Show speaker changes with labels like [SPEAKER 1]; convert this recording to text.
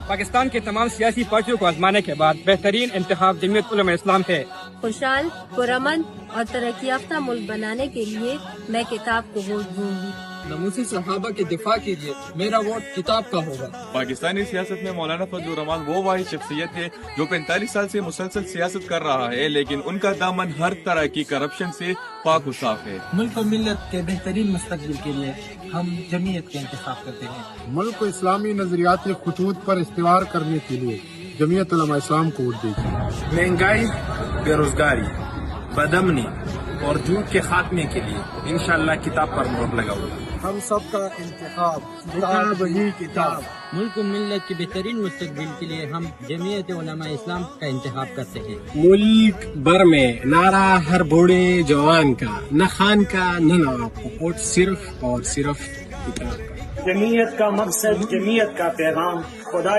[SPEAKER 1] پاکستان کے تمام سیاسی پارٹیوں کو آزمانے کے بعد بہترین انتخاب جمعیت علماء اسلام ہے۔
[SPEAKER 2] خوشحال، پرامن اور ترقی یافتہ ملک بنانے کے لیے میں کتاب کو ووٹ دوں گی۔
[SPEAKER 3] ناموسی صحابہ کے دفاع کے لیے میرا ووٹ کتاب کا ہوگا۔
[SPEAKER 4] پاکستانی سیاست میں مولانا فضل الرحمان وہ واحد شخصیت ہے جو 45 سال سے مسلسل سیاست کر رہا ہے، لیکن ان کا دامن ہر طرح کی کرپشن سے پاک و صاف ہے۔
[SPEAKER 5] ملک و ملت کے بہترین مستقبل کے لیے ہم جمعیت کا انتخاب کرتے ہیں۔
[SPEAKER 6] ملک کو اسلامی نظریاتی خطوط پر استوار کرنے کے لیے جمعیت علماء اسلام کو ووٹ دیجیے۔
[SPEAKER 7] مہنگائی، بے روزگاری، بدامنی اور جھوٹ کے خاتمے کے لیے انشاءاللہ کتاب پر مہر لگاؤں گا۔
[SPEAKER 6] ہم سب کا انتخاب کتاب ہی کتاب۔
[SPEAKER 5] ملک و ملت کے بہترین مستقبل کے لیے ہم جمعیت علماء اسلام کا انتخاب کرتے ہیں۔
[SPEAKER 8] ملک بھر میں نعرہ ہر بوڑھے جوان کا، نہ خان کا نہ نواب کا، ووٹ صرف اور صرف کتاب کا۔
[SPEAKER 9] جمعیت کا مقصد، جمعیت کا پیغام خدا